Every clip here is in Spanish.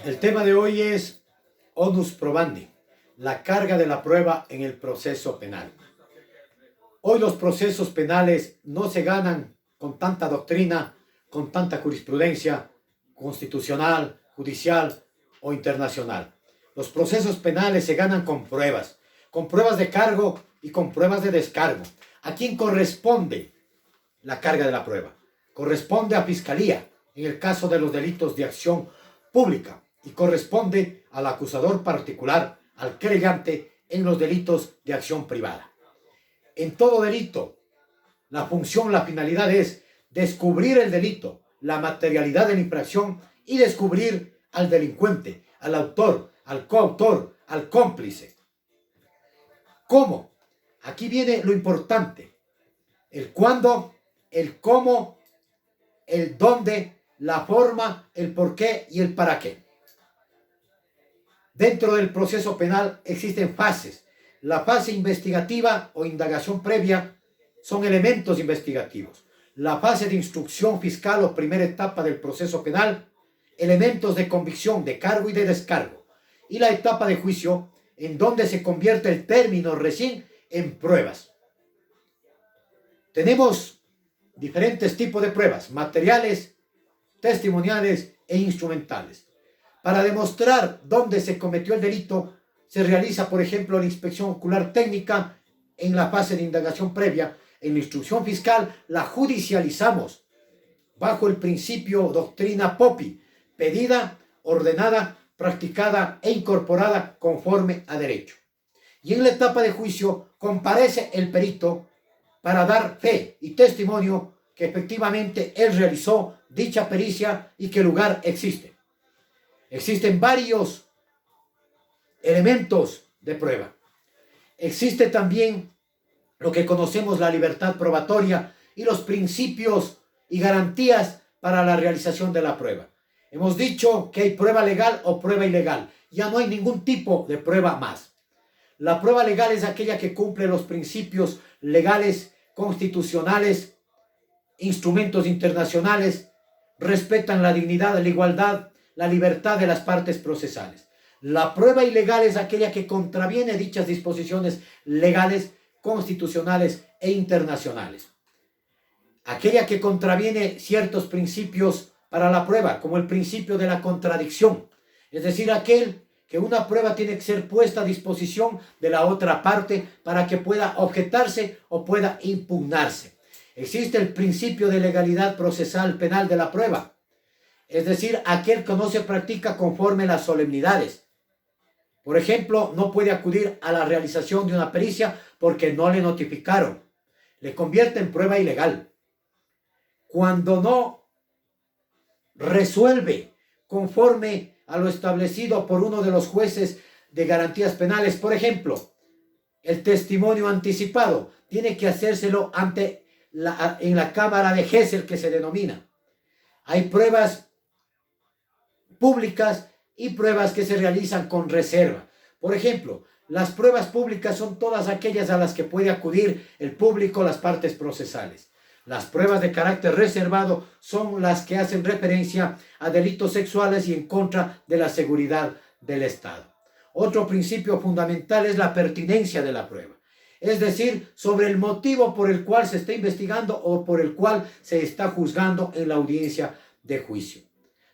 El tema de hoy es onus probandi, la carga de la prueba en el proceso penal. Hoy los procesos penales no se ganan con tanta doctrina, con tanta jurisprudencia constitucional, judicial o internacional. Los procesos penales se ganan con pruebas de cargo y con pruebas de descargo. ¿A quién corresponde la carga de la prueba? Corresponde a Fiscalía en el caso de los delitos de acción pública y corresponde al acusador particular, al querellante en los delitos de acción privada. En todo delito, la función, la finalidad es descubrir el delito, la materialidad de la infracción y descubrir al delincuente, al autor, al coautor, al cómplice. ¿Cómo? Aquí viene lo importante. El cuándo, el cómo, el dónde, la forma, el por qué y el para qué. Dentro del proceso penal existen fases. La fase investigativa o indagación previa son elementos investigativos. La fase de instrucción fiscal o primera etapa del proceso penal, elementos de convicción, de cargo y de descargo. Y la etapa de juicio, en donde se convierte el término recién en pruebas. Tenemos diferentes tipos de pruebas, materiales, testimoniales e instrumentales. Para demostrar dónde se cometió el delito, se realiza, por ejemplo, la inspección ocular técnica en la fase de indagación previa. En la instrucción fiscal la judicializamos bajo el principio doctrina POPI, pedida, ordenada, practicada e incorporada conforme a derecho. Y en la etapa de juicio comparece el perito para dar fe y testimonio que efectivamente él realizó dicha pericia y que el lugar existe. Existen varios elementos de prueba. Existe también lo que conocemos la libertad probatoria y los principios y garantías para la realización de la prueba. Hemos dicho que hay prueba legal o prueba ilegal. Ya no hay ningún tipo de prueba más. La prueba legal es aquella que cumple los principios legales, constitucionales, instrumentos internacionales, respetan la dignidad, la igualdad, la libertad de las partes procesales. La prueba ilegal es aquella que contraviene dichas disposiciones legales, constitucionales e internacionales. Aquella que contraviene ciertos principios para la prueba, como el principio de la contradicción, es decir, aquel que una prueba tiene que ser puesta a disposición de la otra parte para que pueda objetarse o pueda impugnarse. Existe el principio de legalidad procesal penal de la prueba, es decir, aquel que no se practica conforme a las solemnidades. Por ejemplo, no puede acudir a la realización de una pericia porque no le notificaron. Le convierte en prueba ilegal. Cuando no resuelve conforme a lo establecido por uno de los jueces de garantías penales, por ejemplo, el testimonio anticipado tiene que hacérselo en la cámara de Gesell, que se denomina. Hay pruebas públicas y pruebas que se realizan con reserva. Por ejemplo, las pruebas públicas son todas aquellas a las que puede acudir el público, las partes procesales. Las pruebas de carácter reservado son las que hacen referencia a delitos sexuales y en contra de la seguridad del Estado. Otro principio fundamental es la pertinencia de la prueba, es decir, sobre el motivo por el cual se está investigando o por el cual se está juzgando en la audiencia de juicio.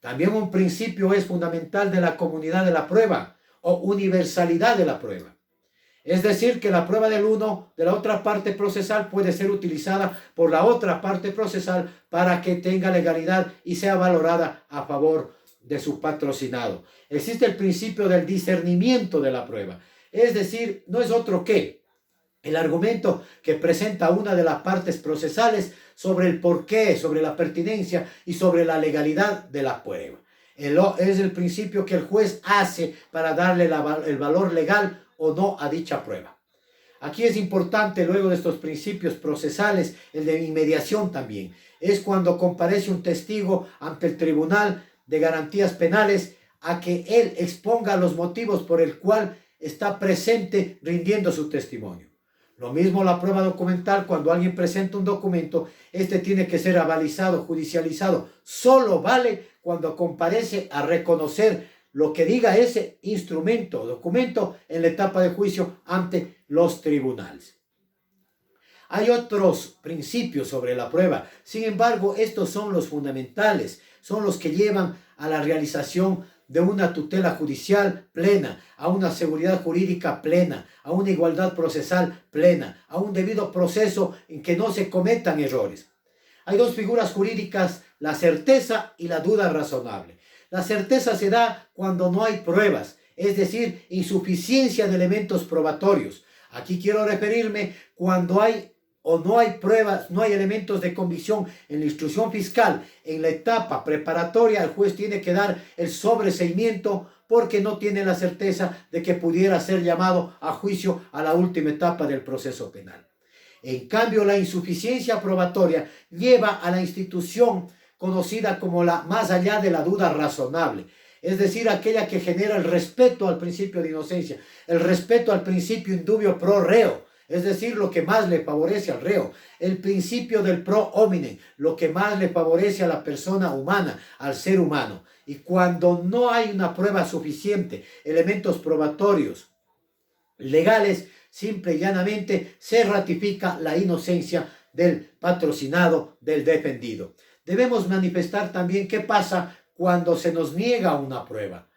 También un principio es fundamental de la comunidad de la prueba o universalidad de la prueba. Es decir, que la prueba de la otra parte procesal puede ser utilizada por la otra parte procesal para que tenga legalidad y sea valorada a favor de su patrocinado. Existe el principio del discernimiento de la prueba. Es decir, no es otro que el argumento que presenta una de las partes procesales sobre el porqué, sobre la pertinencia y sobre la legalidad de la prueba. Es el principio que el juez hace para darle el valor legal o no a dicha prueba. Aquí es importante, luego de estos principios procesales, el de inmediación también. Es cuando comparece un testigo ante el Tribunal de Garantías Penales a que él exponga los motivos por el cual está presente rindiendo su testimonio. Lo mismo la prueba documental, cuando alguien presenta un documento, este tiene que ser avalizado, judicializado. Solo vale cuando comparece a reconocer lo que diga ese instrumento o documento en la etapa de juicio ante los tribunales. Hay otros principios sobre la prueba, sin embargo, estos son los fundamentales, son los que llevan a la realización de una tutela judicial plena, a una seguridad jurídica plena, a una igualdad procesal plena, a un debido proceso en que no se cometan errores. Hay dos figuras jurídicas, la certeza y la duda razonable. La certeza se da cuando no hay pruebas, es decir, insuficiencia de elementos probatorios. Aquí quiero referirme cuando hay o no hay pruebas, no hay elementos de convicción en la instrucción fiscal. En la etapa preparatoria, el juez tiene que dar el sobreseimiento porque no tiene la certeza de que pudiera ser llamado a juicio a la última etapa del proceso penal. En cambio, la insuficiencia probatoria lleva a la institución conocida como la más allá de la duda razonable, es decir, aquella que genera el respeto al principio de inocencia, el respeto al principio indubio pro reo, es decir, lo que más le favorece al reo, el principio del pro hominem, lo que más le favorece a la persona humana, al ser humano. Y cuando no hay una prueba suficiente, elementos probatorios legales, simple y llanamente se ratifica la inocencia del patrocinado, del defendido. Debemos manifestar también qué pasa cuando se nos niega una prueba.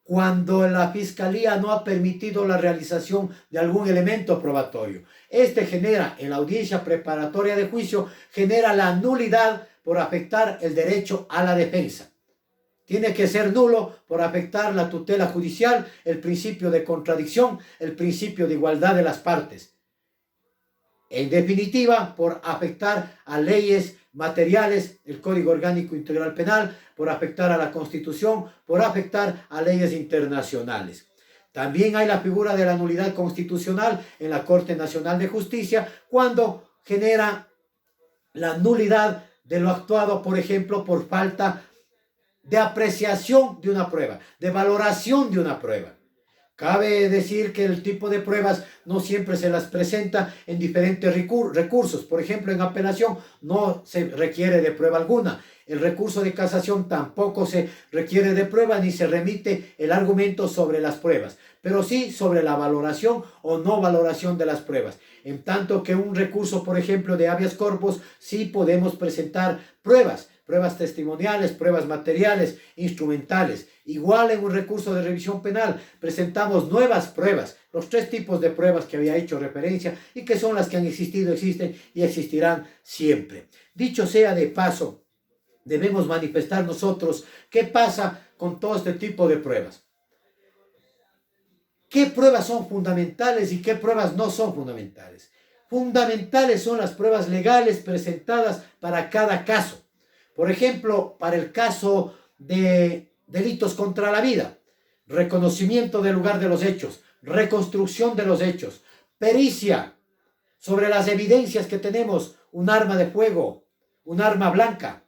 Cuando la Fiscalía no ha permitido la realización de algún elemento probatorio. Este genera, en la audiencia preparatoria de juicio, genera la nulidad por afectar el derecho a la defensa. Tiene que ser nulo por afectar la tutela judicial, el principio de contradicción, el principio de igualdad de las partes. En definitiva, por afectar a leyes materiales, el Código Orgánico Integral Penal, por afectar a la Constitución, por afectar a leyes internacionales. También hay la figura de la nulidad constitucional en la Corte Nacional de Justicia, cuando genera la nulidad de lo actuado, por ejemplo, por falta de apreciación de una prueba, de valoración de una prueba. Cabe decir que el tipo de pruebas no siempre se las presenta en diferentes recursos. Por ejemplo, en apelación no se requiere de prueba alguna. El recurso de casación tampoco se requiere de prueba ni se remite el argumento sobre las pruebas, pero sí sobre la valoración o no valoración de las pruebas. En tanto que un recurso, por ejemplo, de habeas corpus, sí podemos presentar pruebas testimoniales, pruebas materiales, instrumentales. Igual en un recurso de revisión penal presentamos nuevas pruebas, los tres tipos de pruebas que había hecho referencia y que son las que han existido, existen y existirán siempre. Dicho sea de paso, debemos manifestar nosotros qué pasa con todo este tipo de pruebas. ¿Qué pruebas son fundamentales y qué pruebas no son fundamentales? Fundamentales son las pruebas legales presentadas para cada caso. Por ejemplo, para el caso de delitos contra la vida, reconocimiento del lugar de los hechos, reconstrucción de los hechos, pericia sobre las evidencias que tenemos, un arma de fuego, un arma blanca,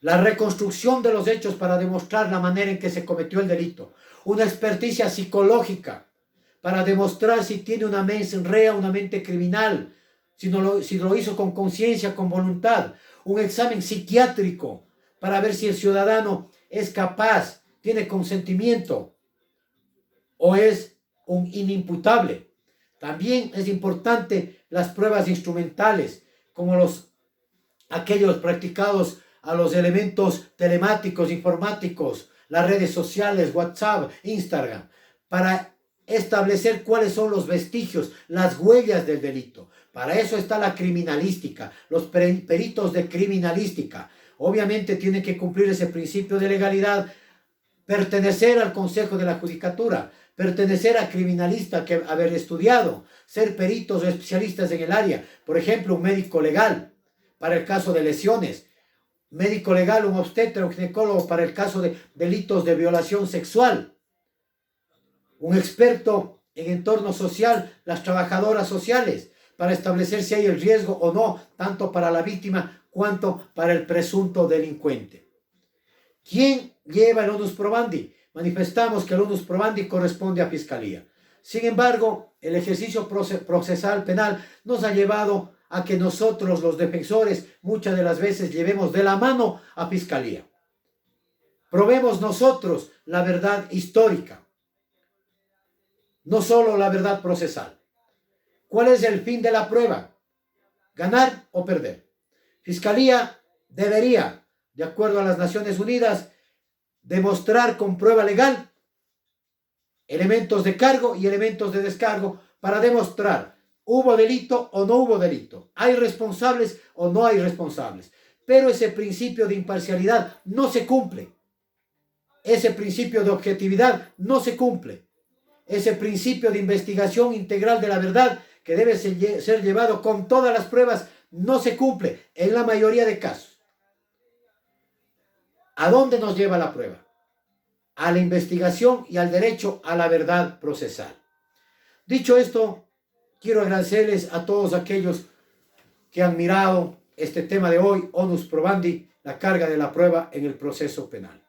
la reconstrucción de los hechos para demostrar la manera en que se cometió el delito, una experticia psicológica para demostrar si tiene una mens rea, una mente criminal, si lo hizo con conciencia, con voluntad, un examen psiquiátrico para ver si el ciudadano es capaz, tiene consentimiento o es un inimputable. También es importante las pruebas instrumentales, como aquellos practicados a los elementos telemáticos, informáticos, las redes sociales, WhatsApp, Instagram, para establecer cuáles son los vestigios, las huellas del delito. Para eso está la criminalística, los peritos de criminalística. Obviamente tienen que cumplir ese principio de legalidad, pertenecer al Consejo de la Judicatura, pertenecer a criminalista, que haber estudiado, ser peritos o especialistas en el área. Por ejemplo, un médico legal para el caso de lesiones, médico legal, un obstetra, un ginecólogo para el caso de delitos de violación sexual, un experto en entorno social, las trabajadoras sociales, para establecer si hay el riesgo o no, tanto para la víctima cuanto para el presunto delincuente. ¿Quién lleva el onus probandi? Manifestamos que el onus probandi corresponde a Fiscalía. Sin embargo, el ejercicio procesal penal nos ha llevado a que nosotros, los defensores, muchas de las veces llevemos de la mano a Fiscalía. Probemos nosotros la verdad histórica, no solo la verdad procesal. ¿Cuál es el fin de la prueba? ¿Ganar o perder? Fiscalía debería, de acuerdo a las Naciones Unidas, demostrar con prueba legal elementos de cargo y elementos de descargo para demostrar hubo delito o no hubo delito, hay responsables o no hay responsables. Pero ese principio de imparcialidad no se cumple. Ese principio de objetividad no se cumple. Ese principio de investigación integral de la verdad que debe ser llevado con todas las pruebas no se cumple en la mayoría de casos. ¿A dónde nos lleva la prueba? A la investigación y al derecho a la verdad procesal. Dicho esto, quiero agradecerles a todos aquellos que han mirado este tema de hoy, onus probandi, la carga de la prueba en el proceso penal.